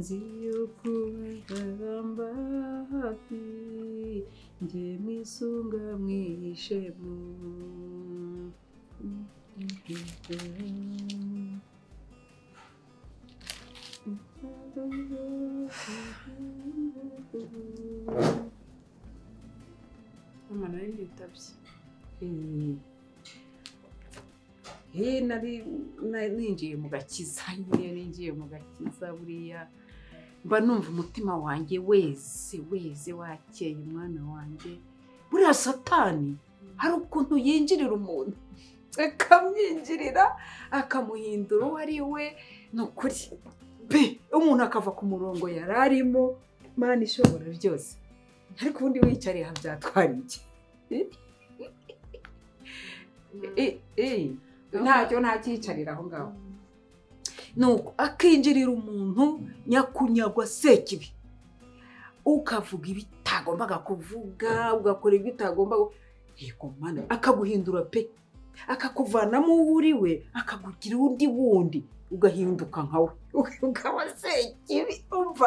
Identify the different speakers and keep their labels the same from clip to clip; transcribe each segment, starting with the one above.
Speaker 1: nzi yuko bagamba hafi njye mwisunga mwihishemo
Speaker 2: mama nari nitabye
Speaker 1: nari ninjiye mu gakiza ninjiye mu gakiza buriya mba numva umutima wanjye weze wakeye mwana wanjye buriya satani hari ukuntu yinjirira umuntu akamwinjirira akamuhindura uwo ari we ni ukuri pe umuntu akava ku murongo yari arimo mana ishobora byose ariko ubundi wiyicariye aha byatwara iki ntacyo ntakiyicarira aho ngaho nuko akinjirira umuntu nyakunyagwa sekibi ukavuga ibitagombaga kuvuga ugakora ibitagomba yego mana akaguhindura pe akakuvanamo uri we akagugira undi wundi ugahinduka nkawe ukaba sekibi umva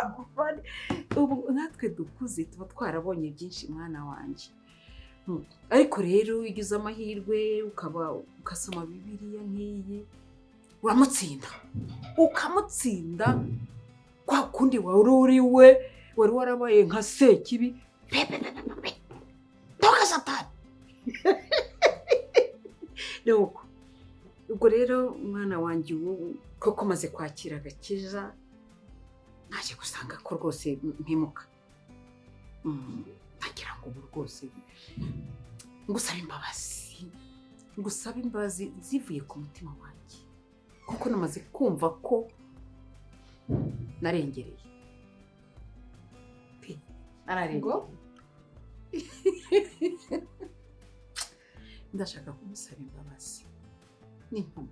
Speaker 1: ubu natwe dukuze tuba twarabonye byinshi mwana wanjye ariko rero ugize amahirwe ugasoma bibiliya nk'iyi uramutsinda ukamutsinda kwa kundi wari uri we wari warabaye nka sekibi toka satani nuko ubwo rero mwana wanjye ubu koko maze kwakira agakiza naje gusanga ko rwose mpimuka ntagira ngo ubu rwose ngusaba imbabazi zivuye ku mutima wanjye kuko namaze kumva ko narengereye pe ararengo ndashaka kumusaba imbabazi n'impamo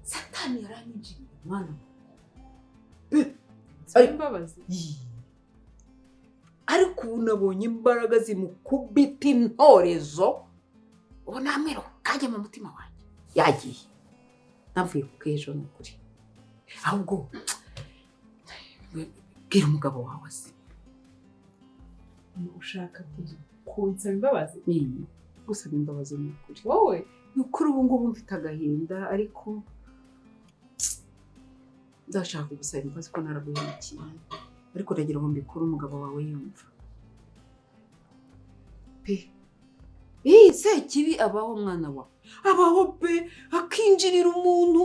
Speaker 1: satani yaranyinjiriye mwana
Speaker 2: imbabazi
Speaker 1: ariko ubu nabonye imbaraga zimukubita intorezo ubu namwero kajya mu mutima wanjye yagiye navuye ku kejo ni ukuri ahubwo bwira umugabo wawe se
Speaker 2: ushaka kunsaba imbabazi
Speaker 1: gusaba imbabazi ni ukuri
Speaker 2: wowe
Speaker 1: ni ukuri ubu ngubu mfite agahinda ariko ndashaka gusaba imbabazi ko naraguhemukiye ariko ndagira ngo mbikure umugabo wawe yumva pe sekibi abaho mwana wawe abaho pe akinjirira umuntu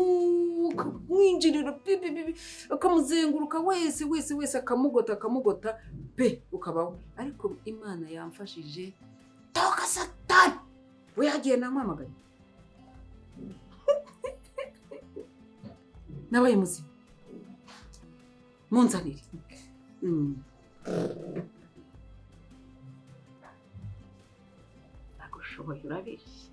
Speaker 1: akamwinjirira akamuzenguruka wese akamugota pe ukabaho ariko imana yamfashije toka satani we yagiye nampamagaye nabaye muzima munzanire agushoboye urabeshya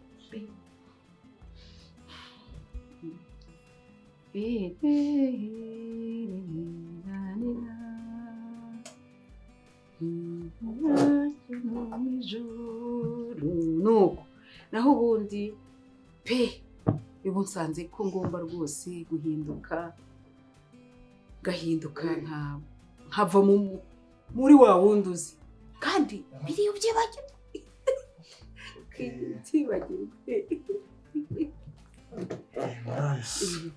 Speaker 1: nuko naho ubundi pe ubu nsanze ko ngomba rwose guhinduka gahinduka nkava muri wa wundi uzi kandi biriyo byibagirwa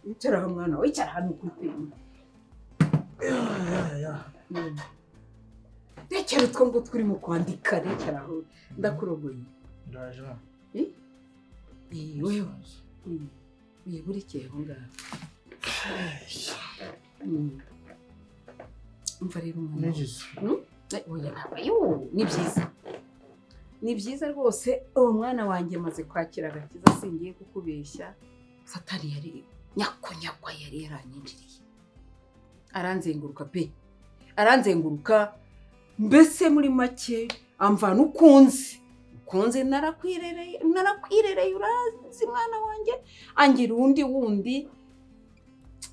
Speaker 1: wicara aho mwana wicara hano kuri rekera utwo ngo turimo kwandika rekera aho ndakurogoye
Speaker 3: ndaje
Speaker 1: wewe wiburikiye aho ngaho umva rero umwana ni byiza rwose uwo mwana wanjye maze kwakira agakiza singiye kukubeshya satani yari nyakunyagwa yari yaranyinjiriye aranzenguruka pe aranzenguruka mbese muri make amvana ukunze narakwirereye urazi mwana wanjye angira wundi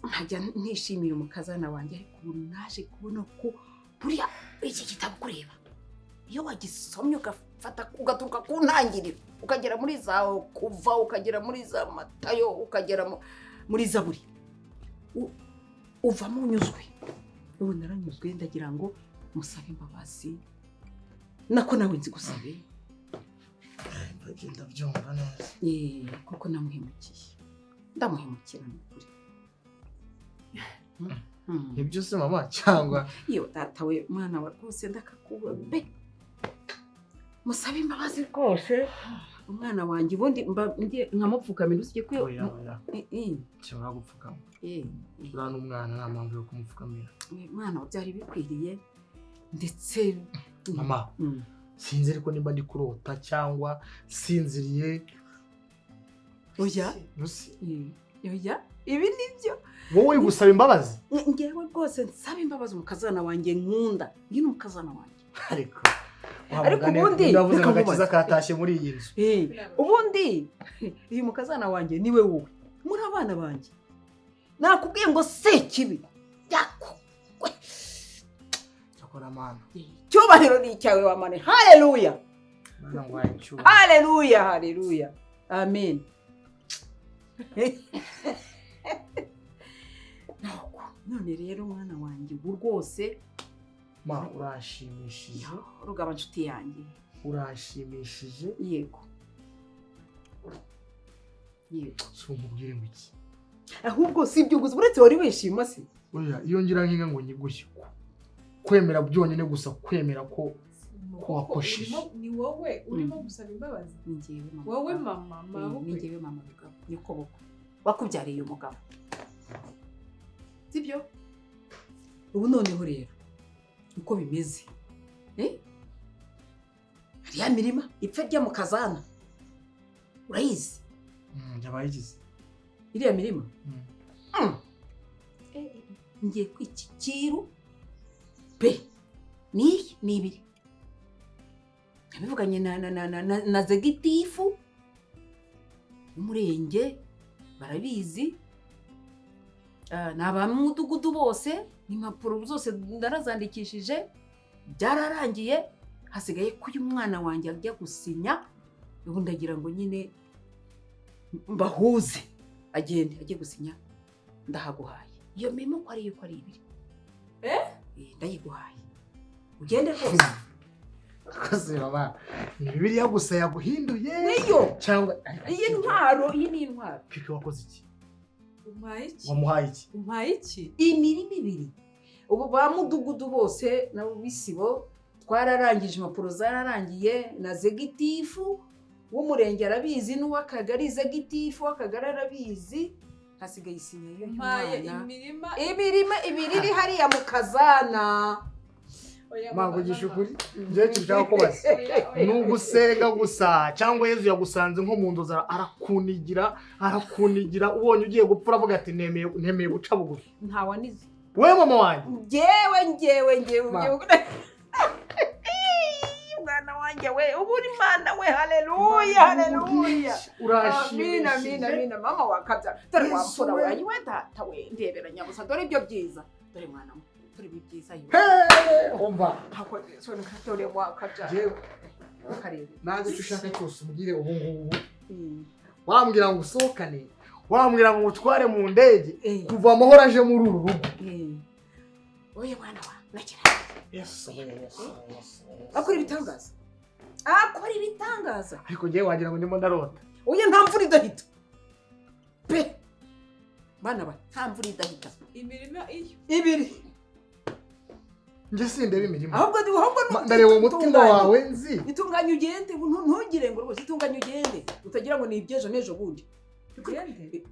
Speaker 1: nkajya ntishimira umukazana wanjye ariko ubu naje kubona ko buriya iki gitabo kureba iyo wagisomye ugafata ugaturuka ku ntangiriro ukagera muri za kuva ukagera muri za matayo ukagera muri zaburi uvamo unyuzwe. Ubu naranyuzwe ndagira ngo musabe imbabazi. Nako nawe nzi gusabe.
Speaker 3: Bagenda byumva neza.
Speaker 1: Kuko namuhemukiye. Ndamuhemukira n'ukuri.
Speaker 3: Ibyo se mama cyangwa
Speaker 1: iyo data we mwana wa rwose ndakakuba be. Musabe imbabazi rwose. Umwana wanjye ubundi nkamupfukamira usije kwiyo.
Speaker 3: Cyangwa gupfukama. Urana umwana nta mpamvu yo kumupfukamira.
Speaker 1: Mwana byari bikwiriye ndetse
Speaker 3: mama sinzi ariko nimba ndi kurota cyangwa sinziriye.
Speaker 1: Oya ibi nibyo
Speaker 3: wowe gusaba imbabazi.
Speaker 1: Ngewe rwose nsaba imbabazi umukazana wanjye nkunda. Ngi n'umukazana wanjye. Ariko ubundi
Speaker 3: ndavuze ngo gakiza katashye muri iyi nzu.
Speaker 1: Ubundi uyu mukazana wanjye niwe wowe. Muri abana banjye. Nakubwiye ngo se kibi. Yako.
Speaker 3: Cyakora mana.
Speaker 1: Cyubahiro ni cyawe wa mane. Haleluya.
Speaker 3: Mana ngwaye cyubahiro.
Speaker 1: Haleluya, haleluya. Amen. None rero mwana wanjye ubu rwose
Speaker 3: ma urashimishije.
Speaker 1: Rugaba nshuti yanjye.
Speaker 3: Urashimishije.
Speaker 1: Yego.
Speaker 3: So mubwire iki?
Speaker 1: Ahubwo si ibyo gusa uretse wari wishima se.
Speaker 3: Oya iyo ngira nkinga ngo nyigushye. Kwemera byonyine gusa kwemera ko wakosheje.
Speaker 2: Ni wowe urimo gusaba imbabazi.
Speaker 1: Ningewe mama.
Speaker 2: Wowe mama mabukwe.
Speaker 1: Ningewe mama Rugaba. Nikoboko. Wakubyariye umugabo. Sibyo? Ubu noneho rero uko bimeze. Hariya mirima ipfa rya mu kazana. Urayizi?
Speaker 3: Yabayigize.
Speaker 1: Iriya mirima? Ngiye kw'ikikiru pe ni ibiri. Nabivuganye na zegitifu umurenge barabizi. Naba mu mudugudu bose impapuro zose ndarazandikishije byararangiye. Hasigaye ko uyu mwana wanjye ajya gusinya. Ubu ndagira ngo nyine mbahuze agende ajye gusinya. Ndahaguhaye iyo memo ko ari ibiri. Ndayiguhaye ugende rwose.
Speaker 3: Akaze baba Bibiliya gusa yaguhinduye
Speaker 1: niyo
Speaker 3: cyangwa
Speaker 1: iyi ntwaro. Iyi ni intwaro.
Speaker 3: Pipi wakoze iki?
Speaker 2: Wamuhaye iki?
Speaker 3: Wamuhaye iki?
Speaker 1: Imirimo ibiri. Ubu ba mudugudu bose nabo bisibo twararangije impapuro zararangiye. Na zegitifu w'umurenge arabizi n'uw'akagari. Zegitifu w'akagari arabizi. Hasigaye isinya yo y'umwana. Imirima ibiri iri hariya mu kazana.
Speaker 3: Mavugisha ukuri ngiye cyishaka kubaza nugusenga gusa cyangwa Yezu yagusanze nko mu ndoza arakunigira ubonye ugiye gupfura avuga ati ntemeye guca bugufi.
Speaker 1: Ntawanize
Speaker 3: wewe mama wanjye.
Speaker 1: Ngewe mwana wanjye we uburi Imana we. Haleluya, haleluya.
Speaker 3: Urashimishije.
Speaker 1: Amina mama wakabya. Dore wamfura we ayiwe data we ndebera nyabusa. Dore ibyo byiza. Dore mwana we. Dore byiza yiwe.
Speaker 3: Umva.
Speaker 1: Hako so dore wakabya.
Speaker 3: Jewe
Speaker 1: Karebe.
Speaker 3: naje cyushaka cyose umugire ubu ngubu. Wambwira ngo usohokane. Wambwira ngo utware mu ndege. Kuva amahoro aje muri uru rugo.
Speaker 1: Oye mwana wa nakira.
Speaker 3: Yes.
Speaker 1: Akora ibitangaza.
Speaker 3: Ariko ngiye wagira ngo ndimo ndarota.
Speaker 1: Oye nta mvura idahita. Pe. Bana ba nta mvura idahita.
Speaker 2: Imirima iyo.
Speaker 1: Ibiri.
Speaker 3: Nje sindebe imirima.
Speaker 1: Ahubwo
Speaker 3: ndareba umutima wawe nzi.
Speaker 1: Itunganya ugende ntugire ngo rwose itunganya ugende. Utagira ngo ni ibyejo nejo bundi.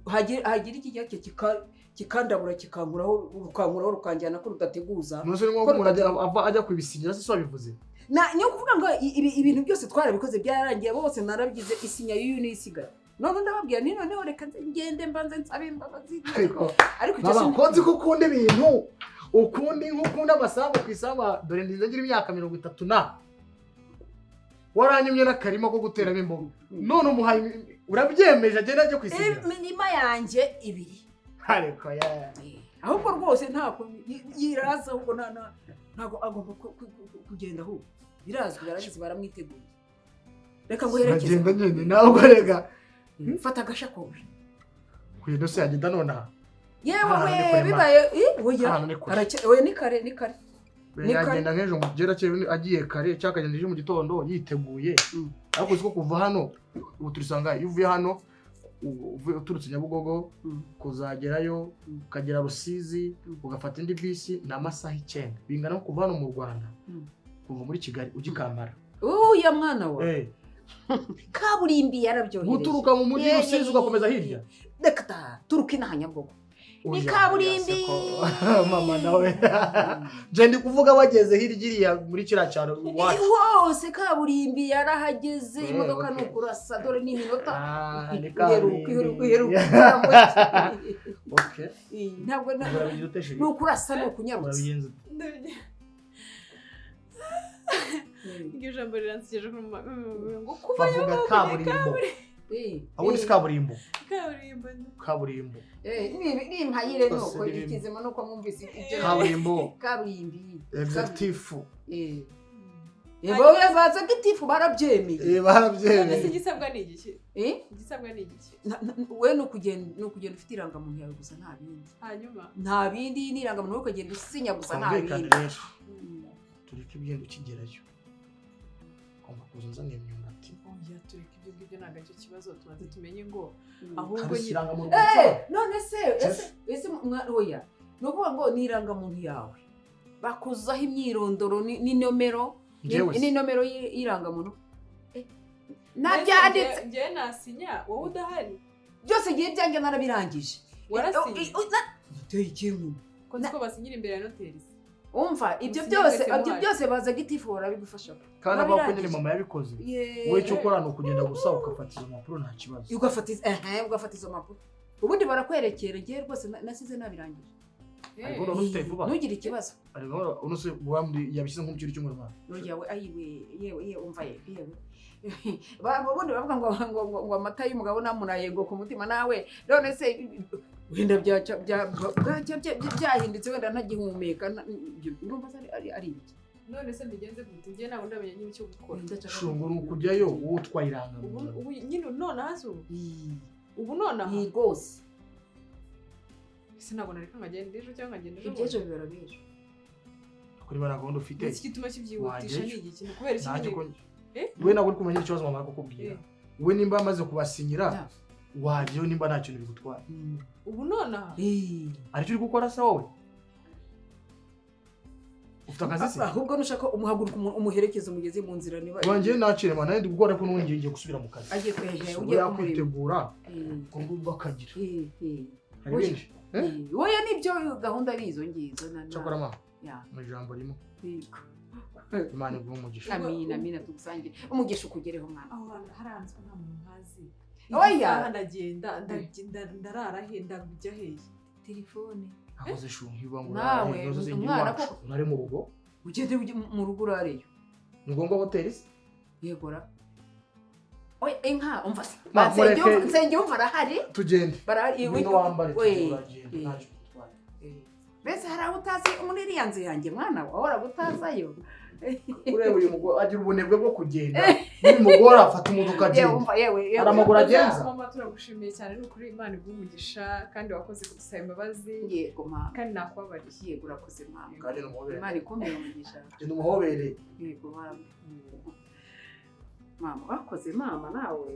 Speaker 1: Hagira iki cyake kikandabura kikankuraho rukanjyana ko rudateguza.
Speaker 3: Nose ni ngo umuntu ajya kubisinyira se bivuze.
Speaker 1: Niyo kuvuga ngo ibintu byose twarabikoze byararangiye bose narabyize isinya y'uyu n'isigara. None ndababwira ni noneho reka ngende mbanze nsabe imbabazi.
Speaker 3: Ariko baba konzi ko ukunda ibintu ukundi nk'ukunda amasambu ku isamba. Dore ngira imyaka 30 na waranyumye n'akarima ko guteramo imboga. None umuhaye urabyemeje agenda ajye kwisigira.
Speaker 1: Imirima yanjye ibiri.
Speaker 3: Ariko
Speaker 1: ahubwo rwose ntako yiraza ahubwo ntago agomba kugenda ahubwo. Birazwi baragize baramwiteguye. Reka ngo herekeze.
Speaker 3: Agenda nyine nawe rega.
Speaker 1: Fata agashakoje.
Speaker 3: Kwino se agenda nona.
Speaker 1: yewe bibaye oya ni kare
Speaker 3: yagenda nk'ejo mugera agiye kare cyangwa akagenda ejo mu gitondo yiteguye ariko uzi ko kuva hano ubu turisanga iyo uvuye hano uturutse Nyabugogo kuzagerayo ukagera Rusizi ugafata indi bisi ni amasaha 9 bingana no kuva hano mu Rwanda kuva muri Kigali ugikampara
Speaker 1: ya mwana wa kaburimbi yarabyohereje
Speaker 3: guturuka mu mujyi Rusizi ugakomeza hirya
Speaker 1: reka turuka inaha Nyabugogo ni kaburimbi
Speaker 3: mama nawe je ndi kuvuga bageze hirya muri kira cyaro
Speaker 1: hose kaburimbi yarahageze imodoka no kurasa dore ni minota
Speaker 3: okay
Speaker 1: ntabwo no kurasa no kunyarutsa
Speaker 2: Iryo jambo riransigeje ngo
Speaker 3: kuvuga kaburimbo abo ni kaburimbo
Speaker 1: ni mpayire nuko ikizema nuko mwumvise ibyo kaburimbi
Speaker 3: executive
Speaker 1: bowe baza gitifu barabyemeye
Speaker 2: none se gisabwa ni igiki gisabwa ni igiki
Speaker 1: we no kugenda ufite irangamuntu yawe gusa nta bindi
Speaker 2: hanyuma
Speaker 1: nta bindi ni irangamuntu ukagenda usinya gusa nta bindi
Speaker 3: tureke ibyendo kigerayo komba kuzunza n'imyumbati
Speaker 2: oya tureke ibyo ngibyo ntago cyo kibazo tumaze tumenye ngo ahubwo
Speaker 1: none se ese oya no kuvuga ngo ni irangamuntu yawe bakuzaho imyirondoro ni nomero y'irangamuntu nabyanditse
Speaker 2: ngiye nasinya wowe udahari
Speaker 1: byose ngiye byanjye narabirangije
Speaker 2: warasinye
Speaker 1: duteye ikintu
Speaker 2: ko basinyira imbere ya noteri
Speaker 1: umva ibyo byose baza gitifu barabigufasha
Speaker 3: kandi abakunyene mama yabikoze wowe cyo ukora no kugenda gusa ugafatiza impapuro nta kibazo
Speaker 1: ugafatiza izo mpapuro ubundi barakwerekera ngiye rwose nasize nabirangije ntugire ikibazo
Speaker 3: unose wamdi yabishyize nko mu cyiro cy'umurimo
Speaker 1: yawe yewe umva yewe babundi bavuga ngo amata y'umugabo namunayego ku mutima nawe none se wenda byahindutse wenda ntagihumeka urumva ari iki
Speaker 2: none se mbigenze gute ngiye nabo ndamenye n'icyo gukora
Speaker 3: shungu n'ukujyayo wowe twayiranga
Speaker 2: ubu nyine none hazo ubu none aha
Speaker 1: rwose
Speaker 2: ese ntabwo nareka nkagenda ejo cyangwa nkagenda ejo
Speaker 1: ibyejo bibera bejo
Speaker 3: kuri bana gahunda ufite
Speaker 2: iki gituma kibyihutisha ni iki kubera iki
Speaker 3: we ntabwo uri kumenya ikibazo mama akakubwira we nimba amaze kubasinyira wajyeyo nimba nta kintu bigutwara
Speaker 2: ubu none aha
Speaker 3: aricyo uri gukora se wowe ufite akazi se
Speaker 1: ahubwo nushaka umuhaguruka umuherekeza umugezi mu nzira niba
Speaker 3: wanjye nacire mana ndi gukora ko n'ubundi ngiye gusubira mu kazi
Speaker 1: agiye ugiye
Speaker 3: kwitegura ko ngumva akagira hari benshi
Speaker 1: wowe nibyo gahunda ari izo ngizo
Speaker 3: cyakora mama mu ijambo rimwe Imana iguhe umugisha
Speaker 1: amina tugusangire umugisha ukugereho mwana
Speaker 2: aho haranzwe nta muntu nkazi
Speaker 1: oya
Speaker 2: ndagenda ndarara he ndajya he
Speaker 3: telefone ahoze shungi bangu
Speaker 1: nawe umwana ko
Speaker 3: nari mu rugo
Speaker 1: ugende mu rugo urareyo
Speaker 3: ni ngombwa hoteli
Speaker 1: yegora oya inka umva nsenge umva arahari
Speaker 3: tugende
Speaker 1: ibintu
Speaker 3: wambare turagenda
Speaker 1: bese hari aho utazi muri iriya nzu yanjye mwana wawe ahora gutazayo
Speaker 3: ureba uyu mugore agira ubunebwe bwo kugenda n'uyu mugore afata imodoka agenda hari amaguru agenza
Speaker 2: mama turagushimiye cyane n'ukuri Imana iguhe umugisha kandi wakoze kudusaba imbabazi
Speaker 1: yego mama
Speaker 2: kandi nakubabariye
Speaker 1: yego urakoze mama
Speaker 3: kandi n'umuhobere
Speaker 1: Imana ikomeye umugisha
Speaker 3: genda umuhobere
Speaker 1: yego mama wakoze mama nawe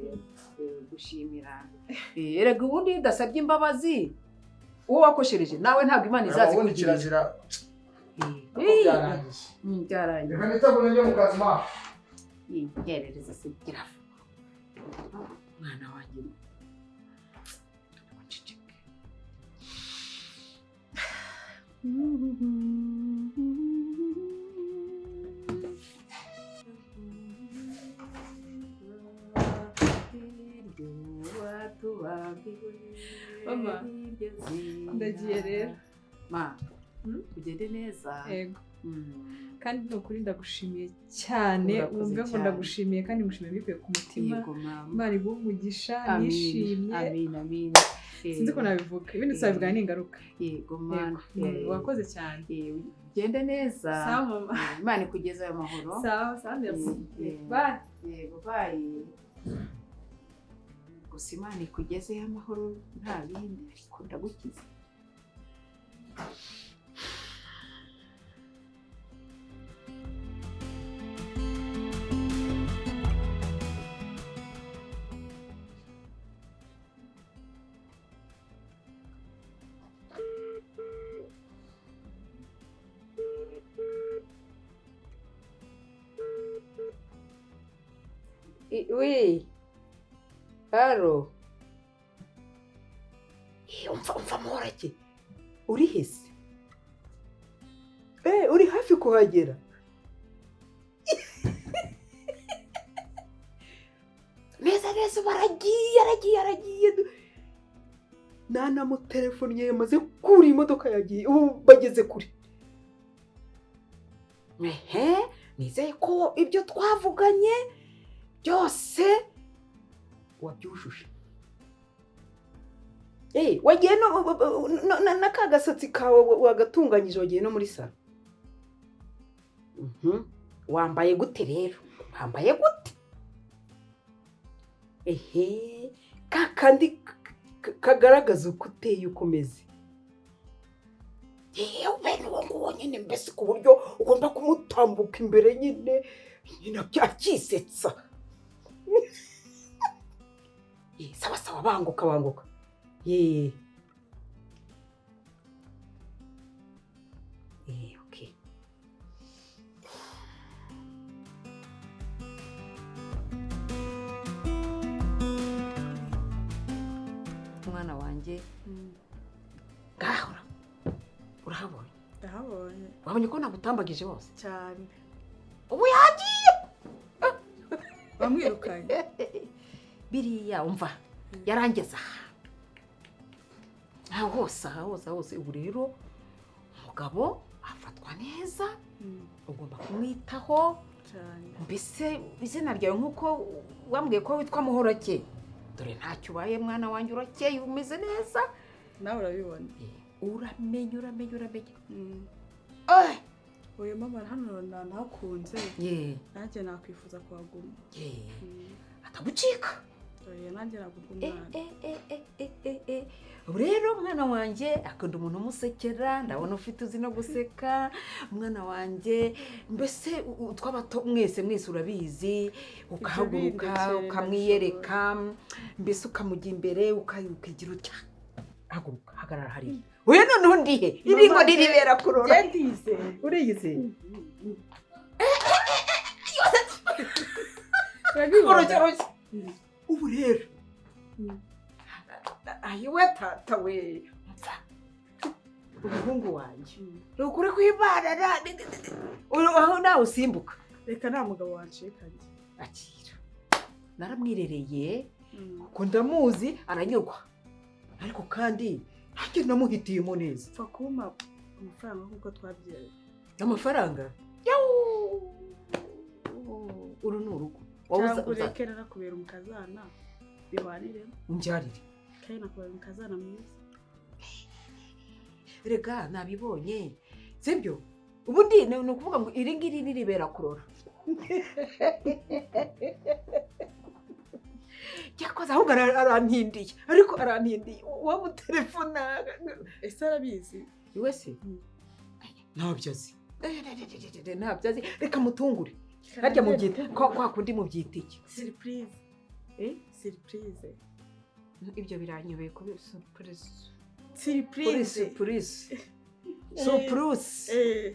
Speaker 1: gushimira erega ubundi udasabye imbabazi uwo wakoshereje nawe ntabwo Imana izazi
Speaker 3: kugira
Speaker 1: byarangiye
Speaker 3: reka nitabone njye mu kazi ma
Speaker 1: yerereza se girafu mwana wanjye
Speaker 2: mama ndagiye rero
Speaker 1: ma ugende neza
Speaker 2: yego kandi n'ukuri ndagushimiye cyane wumve ngo ndagushimiye kandi ngushimiye bikuye ku mutima Imana iguhe umugisha nishimye
Speaker 1: amina
Speaker 2: sinzi ko nabivuga ibindi tuzabivuga n'ingaruka
Speaker 1: yego mwana
Speaker 2: wakoze cyane
Speaker 1: ugende neza
Speaker 2: sawa mama
Speaker 1: Imana ikugeze amahoro
Speaker 2: sawa merci bye
Speaker 1: yego bye gusa Imana ikugeze amahoro nta bindi ariko ndagukiza Oui. Haro. Umva morake. Uri hese? Uri hafi kuhagera. Neza baragiye. Nana mu telefone yamaze kuri imodoka yagiye. Bageze kuri. Nizeye ko ibyo twavuganye byose wabyujuje. Wagiye na kagasatsi kawe wagatunganyije wagiye no muri salo. Wambaye gute rero? Wambaye gute? Kakandi kagaragaza uko uteye ukomeze. Bene uwo nguwo nyine mbese ku buryo ugomba kumutambuka imbere nyine byakisetsa. Sawa banguka. Okay. Mwana wanjye ngahora urahabonye.
Speaker 2: Ndahabonye.
Speaker 1: Wabonye ko nagutambagije hose
Speaker 2: Cyane.
Speaker 1: Ubu yagiye.
Speaker 2: Bamwirukanye.
Speaker 1: Biriya umva yarangeza hose ubu rero umugabo afatwa neza. Ugomba kumwitaho
Speaker 2: cyane.
Speaker 1: Mbese izina ryawe nk'uko wambwiye ko witwa Muhorake. Dore ntacyo ubaye mwana wanjye, urakeye umeze neza.
Speaker 2: Nawe urabibona.
Speaker 1: Uramenye.
Speaker 2: Oya mama hano nahakunze. Nanjye nakwifuza kuhaguma.
Speaker 1: Atagucika.
Speaker 2: Oya nanjye naguma.
Speaker 1: Rero mwana wanjye akunda umuntu umusekera, ndabona ufite uzi no guseka. Mwana wanjye mbese twabato mwese urabizi, ukahaguruka ukamwiyereka, mbese ukamujya imbere ukagira utya. Haguruka hagarara hariya. Oya noneho ndihe iringo niribera kurora.
Speaker 2: Ndize.
Speaker 1: Uriyize.
Speaker 2: Urabibona.
Speaker 1: Ubu rero ayiwe tata we mva umuhungu wanjye rukure kwibana aho nawe usimbuka.
Speaker 2: Reka nta mugabo wancikanye.
Speaker 1: Akira naramwirereye kuko ndamuzi aranyurwa, ariko kandi ntacyo namuhitiyemo neza.
Speaker 2: Pfa kumpa amafaranga nk'uko twabyeye.
Speaker 1: Amafaranga uru ni urugo
Speaker 2: cyangwa urekera nakubera umukazana bihwanire
Speaker 1: umbyarire
Speaker 2: kandi nakubera umukazana mwiza.
Speaker 1: Rega nabibonye sibyo ubundi ni ukuvuga ngo iri ngiri niribera kurora. Cyakoze ahubwo arantindiye, ariko arantindiye wamutelefona.
Speaker 2: Ese arabizi
Speaker 1: iwe se? Ntabyo azi. Ntabyo azi, reka mutungure. Harya mubyita kwa kundi mubyita iki?
Speaker 2: Surprise. Surprise.
Speaker 1: Ibyo biranyobeye ko surprise.
Speaker 2: Surprise.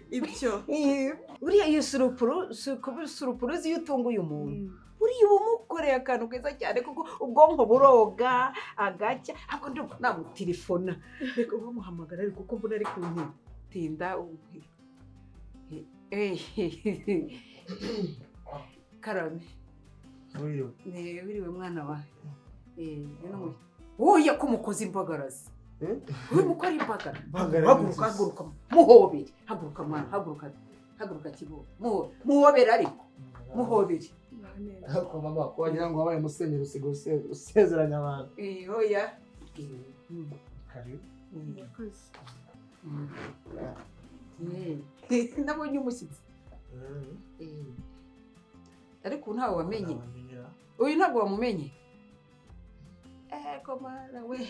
Speaker 2: Ibyo.
Speaker 1: Uriya iyo surprise iyo utunguye umuntu. Uriya umukoreye akantu keza cyane kuko ubwonko buroga agacya. Ahubwo ndumva namutelefona. Reka ubamuhamagara ariko kuko mbona ari kuntinda. Karame. Wiriwe mwana wa. Oya kumukoza imbagarazi. Mukora imbagara. Haguruka. Muhobere. Haguruka mwana, haguruka kibo. Muhobere ariko. Muhobere.
Speaker 3: Ariko mama wagira ngo wabaye musenyeri usezeranya abantu.
Speaker 1: Oya.
Speaker 3: Karibu.
Speaker 1: Nabonye umushyitsi. Ariko ntawe wamenye. Uyu ntabwo wamumenye. Komara we.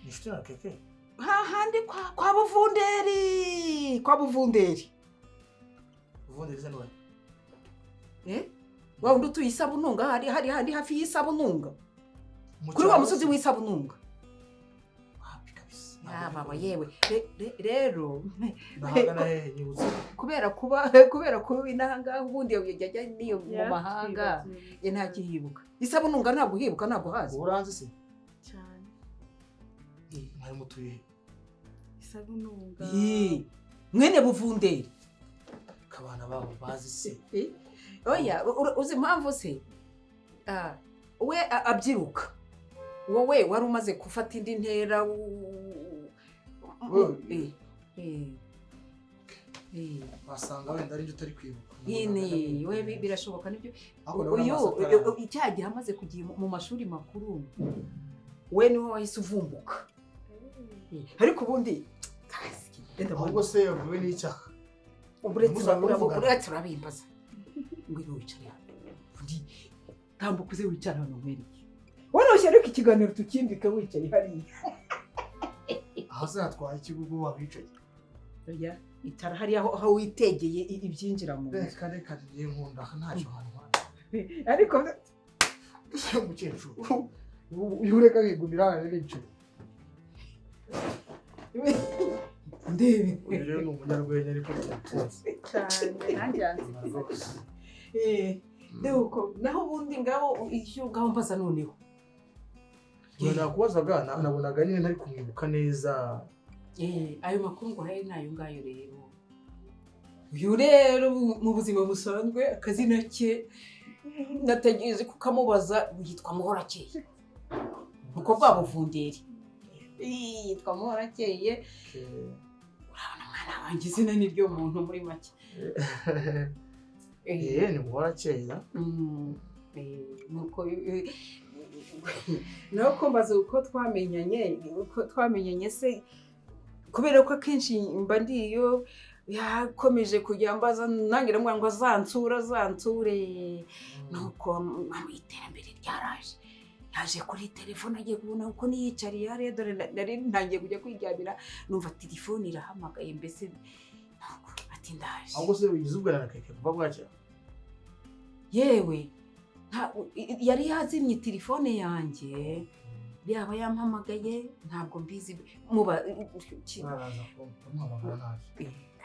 Speaker 3: Nishitira keke.
Speaker 1: hahandi kwa Buvunderi, kwa Buvunderi.
Speaker 3: Buvunderi se none.
Speaker 1: Wa undi utuye Isabununga, hari hafi y'Isabununga. Kuri wa musozi w'Isabununga.
Speaker 3: Hapi kabisa.
Speaker 1: Baba yewe rero
Speaker 3: ndahagana hehe nyibutse.
Speaker 1: kubera kuba inahanga ubundi yajya niyo mu mahanga ye nta kihibuka. Isabununga ntabwo hibuka ntabwo hazi.
Speaker 3: Uranzi se?
Speaker 2: cyane
Speaker 3: Mwari mutuye.
Speaker 2: Isabununga
Speaker 1: mwene Buvunderi.
Speaker 3: Kabana babo bazi se.
Speaker 1: Oya uzi impamvu se? We abyiruka. Wowe wari umaze gufata indi ntera
Speaker 3: basanga wenda ari utari kwibuka.
Speaker 1: Yini we birashoboka nibyo. Uyu icyagiye amaze kugiye mu mashuri makuru. We niwe wahise uvumbuka. Ariko ubundi
Speaker 3: ahubwo se yavuwe n'icyaha.
Speaker 1: Uretse urabimbaza. Ngwino wicare hano. Undi tambuka uze wicara hano nkwereke. Wanoshye ariko ikiganiro tukimbika wicaye hariya.
Speaker 3: Aho se natwaye ikigugu wabicaye.
Speaker 1: Oya itara hariya aho witegeye ibyinjira mu nzu.
Speaker 3: Reka niye nkunda ntacyo hano.
Speaker 1: Ariko
Speaker 3: umukecuru yureka kwigumira hano nicaye.
Speaker 1: Ndebe.
Speaker 3: Rero ni umunyarwenya ariko
Speaker 2: cyane nanjye
Speaker 1: Deuko naho ubundi ngaho icyo ngaho mbaza noneho.
Speaker 3: Nakubazaga nabonaga nyine ntari kumwibuka neza.
Speaker 1: Ayo makuru ngo hari nayo ngayo rero. Uyu rero mu buzima busanzwe akazina ke nategereje kukamubaza yitwa Muhorakeye. Uko bwa Buvunderi. Yitwa Muhorakeye. Urabona mwana wanjye izina ni ryo muntu muri make.
Speaker 3: Ni Muhorakeye.
Speaker 1: Nuko mbaza uko twamenyanye se kubera ko akenshi mba ndiyo yakomeje kujya mbaza nangira ngo zantsure nuko iterambere ryaraje yaje kuri telefone agiye kubona uko niyicariye hariya dore nari ntangiye kujya kwiryamira numva telefone irahamagaye mbese ati ndaje.
Speaker 3: Ahubwo se yizubwana na keke kuva bwacya.
Speaker 1: Yewe yari yazimye telefone yanjye yaba yampamagaye ntabwo mbizi muba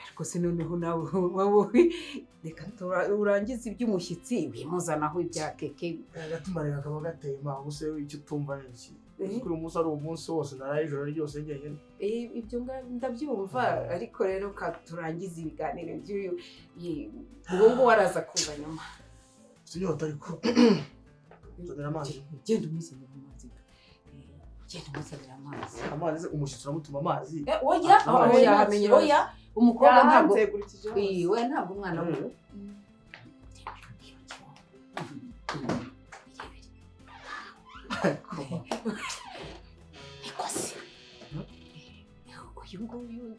Speaker 1: ariko se noneho nawe reka urangize iby'umushyitsi wimuzanaho ibya keke
Speaker 3: gatumare kakaba gatema ubuse icyo utumva iki kuri umunsi ari umunsi wose naraye ijoro ryose njyenyine
Speaker 1: ibyo ndabyumva ariko rero turangize ibiganiro by'uyu ubwo waraza kuva nyuma
Speaker 3: sinyota ariko tuzana amazi
Speaker 1: genda umuzanira amazi
Speaker 3: amazi umushyitsi uramutuma amazi
Speaker 1: oya hamenye oya umukobwa ntabwo we ntabwo umwana we nikoze uyu nguyu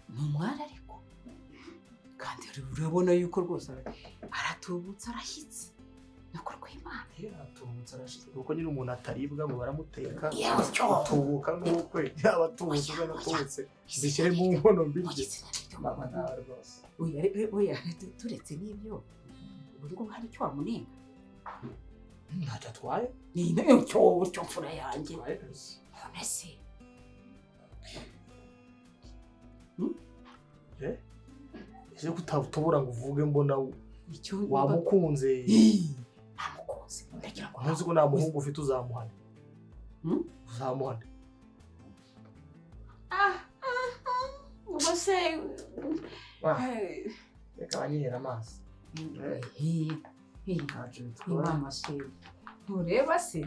Speaker 1: ni umwana ariko kandi urabona yuko rwose aratubutse arashyitse nuko rw'Imana
Speaker 3: aratubutse arashyitse kuko nyine umuntu ataribwa ngo baramuteka atubuka nk'ukwe yaba atubutse ubwo zishyire mu nkono mbirye mama nawe rwose
Speaker 1: oya turetse n'ibyo ubu ngubu hari icyo wamunenga
Speaker 3: ntacyo atwaye
Speaker 1: ni nayo cyo mfura yanjye none se
Speaker 3: ese kutabutobora ngo uvuge mbona wamukunze
Speaker 1: namukunze ndagira ngo
Speaker 3: ntuzi ko nta muhungu ufite uzamuhane uzamuhane
Speaker 1: ubwo se
Speaker 3: reka banyihera amazi ntacyo bitwara
Speaker 1: mama shewe ntureba se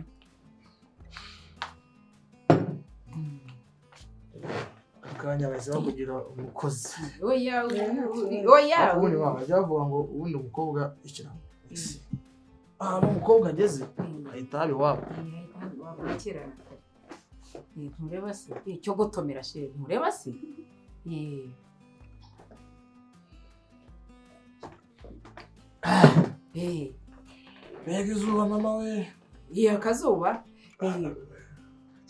Speaker 3: akanya bahise bakugira umukozi
Speaker 1: oya
Speaker 3: ubundi bajya bavuga ngo ubundi umukobwa ikira ahantu umukobwa ageze ahita haba iwabo
Speaker 1: ntureba se cyo gutomera shewe ntureba se
Speaker 3: mbega izuba mama we
Speaker 1: akazuba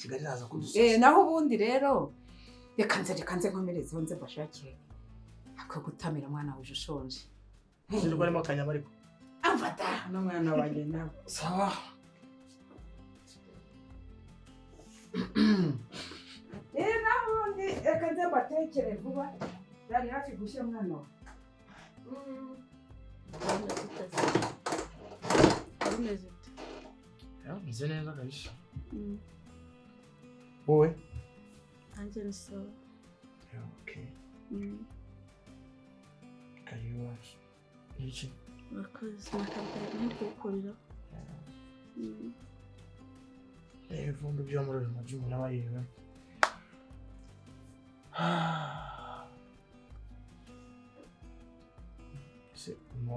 Speaker 3: Kigali naza kudusasa.
Speaker 1: Naho ubundi rero reka nze nkomerezeho nze mbashakire akagutamira mwana wuje ushonje.
Speaker 3: Zirwa arimo akanyama ariko.
Speaker 1: Amfata n'umwana wanjye nawe.
Speaker 3: Sawa.
Speaker 1: Naho ubundi reka nze mbatekere vuba. Yari hafi gushya mwana wawe.
Speaker 3: Meze neza kabisa. Wowe?
Speaker 4: Anje ni sawa.
Speaker 3: Okay. Kariwa. Iki?
Speaker 4: Murakoze makampani ndi kuyikorera.
Speaker 3: Vumbi byo muri uyu mujyi umuntu aba yiwe.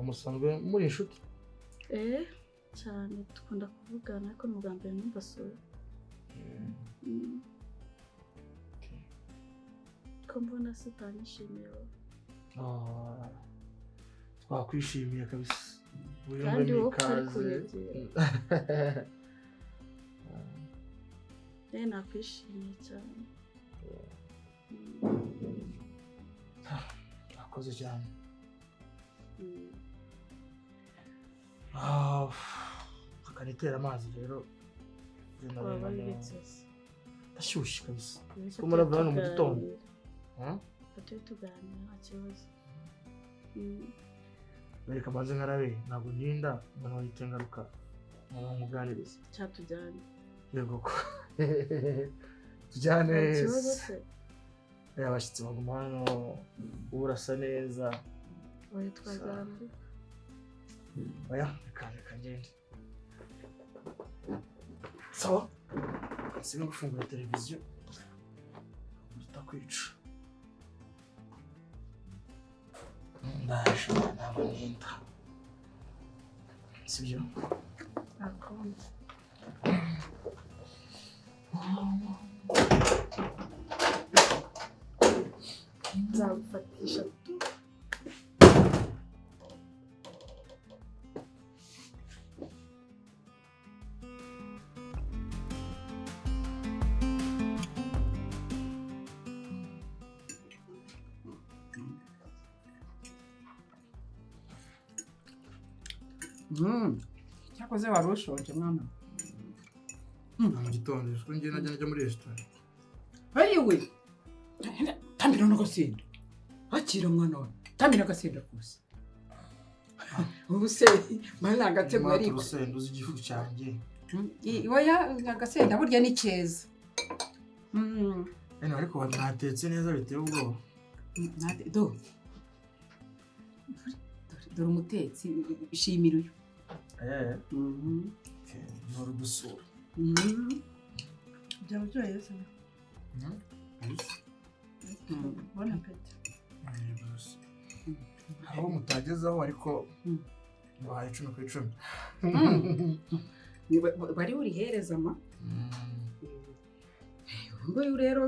Speaker 3: Musanzwe muri inshuti?
Speaker 4: Cyane dukunda kuvugana ariko mu bwa mbere ntumbasure. Ko mbona se utanyishimiye.
Speaker 3: Twakwishimiye kabisa.
Speaker 4: Kandi wowe utari kunyegera. Nakwishimiye cyane.
Speaker 3: Akoze cyane. Akanitera amazi rero. Ashyushye kabisa. Ko murava hano mu gitondo.
Speaker 4: Batari tuganira nta kibazo.
Speaker 3: Reka maze nkarabe ntabwo ndinda mbona wahita ngaruka muganiriza.
Speaker 4: Cyatujyanye.
Speaker 3: Yego ko. Tujyane.
Speaker 4: Ikibazo se?
Speaker 3: Abashyitsi baguma hano urasa neza.
Speaker 4: Oya twajyana.
Speaker 3: Oya reka ngende. Sawa. Sinzi gufungura televiziyo. Utakwica. Ndaje ntabwo ndinda. Sibyo?
Speaker 4: Akunda. Nzagufatisha tu.
Speaker 1: Cyakoze wari ushonje mwana.
Speaker 3: Mu gitondo ko ngiye najya muri restaurant.
Speaker 1: Ayiwe. Tambira n'agasinda. Akira mwana wawe. Tambira agasinda kose. Ubuse mwana agatego yari ko.
Speaker 3: Urusenda uzi igifu cyanjye.
Speaker 1: Oya agasenda burya ni keza.
Speaker 3: Ariko natetse neza biteye ubwoba.
Speaker 1: Dore umutetsi shimira uyu.
Speaker 3: Noro dusura.
Speaker 4: Byaryoheye se. Bon appétit.
Speaker 3: Aho mutagezaho ariko bahaye 10 ku 10.
Speaker 1: Bari urihereza ma. Ngo rero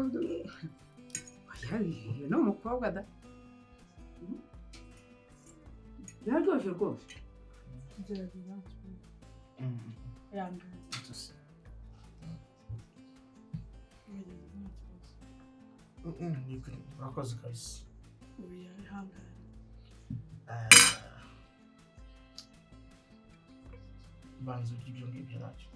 Speaker 1: no mukobwa da. Yaryoshye rwose.
Speaker 3: Urakoze kabisa. Banza ibyo ngibyo nacyo.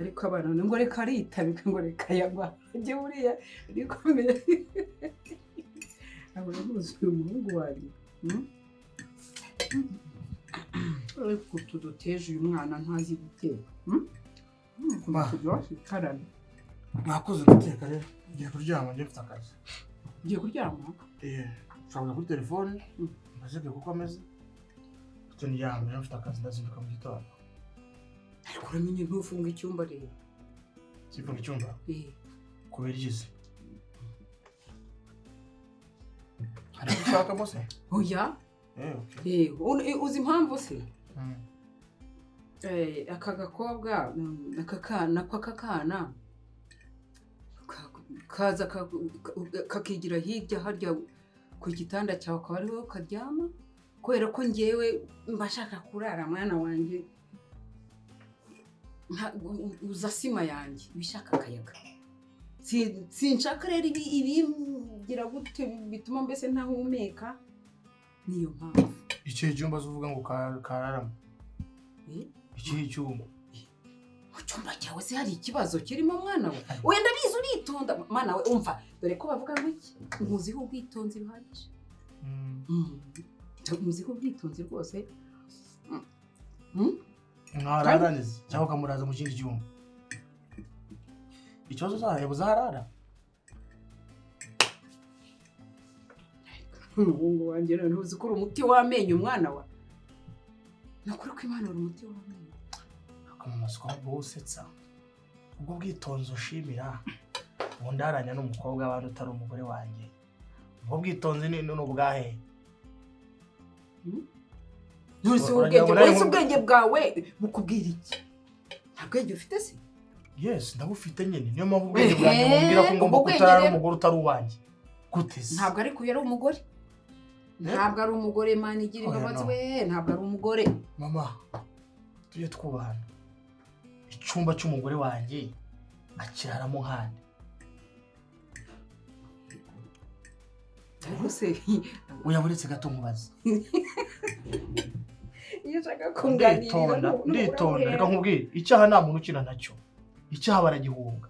Speaker 1: Ariko abantu ngo reka aritabika ngo reka yagwa ajye buriya ariko mbere abo nabuze umuhungu wanjye ariko tuduteje uyu mwana ntazi guteka kuryoshye karame.
Speaker 3: Mwakoze guteka rero ngiye kuryama ngiye mfite akazi.
Speaker 1: Ugiye kuryama?
Speaker 3: Nshobora kuri telefone maze kuko ameze mfite ndyamye mfite akazi ndazinduka mu gitondo.
Speaker 1: Ariko uramenye ntufunga icyumba rero.
Speaker 3: Sifunga icyumba? Kubera igize. Hari ushaka mose?
Speaker 1: Oya. Uzi impamvu se? Aka gakobwa akakana kaza kakigira hirya harya ku gitanda cyawe akaba ariho karyama kubera ko ngewe mbashaka kurara mwana wanjye uza sima yanjye bishaka akayaga sinshaka rero ibigira gute bituma mbese ntahumeka niyo mpamvu
Speaker 3: ikihe cyumba uvuga ngo kararamo ikihe cyumba
Speaker 1: mu cyumba cyawe se hari ikibazo kirimo mwana we wenda biza uritonda mwana we umva dore ko bavuga ngo iki muziho ubwitonzi buhagije muziho ubwitonzi rwose
Speaker 3: mwararanize cyangwa ukamuraza mu kindi cyumba ikibazo zahaye buzaharara
Speaker 1: umuhungu wanjye none uzi ko uri umuti w'amenyo umwana wa nakuri ko imana uri umuti w'amenyo
Speaker 3: akamumaswa ahubwo usetsa ubwo bwitonzi ushimira ubundi haranya n'umukobwa w'abandi utari umugore wanjye ubwo bwitonzi ni ubwahe
Speaker 1: wese ubwenge bwawe bukubwira iki nta bwenge ufite se
Speaker 3: yes ndabufite nyine niyo mpamvu ubwenge bwanjye mubwira ko ngomba kutarara umugore utari uwanjye gute se
Speaker 1: ntabwo ariko yari umugore ntabwo ari umugore mani igira imbabazi we ntabwo ari umugore
Speaker 3: mama tujye twubahana icyumba cy'umugore wanjye akiraramo nkande
Speaker 1: ariko se
Speaker 3: uyaburetse gato nkubaze
Speaker 1: iyo ushaka kunganirira
Speaker 3: nditonda reka nkubwire icyaha nta muntu ukina nacyo icyaha baragihunga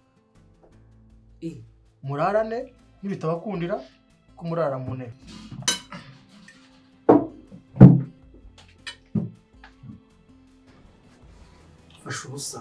Speaker 3: murarane nibitabakundira ko murara mu ntebe fasha ubusa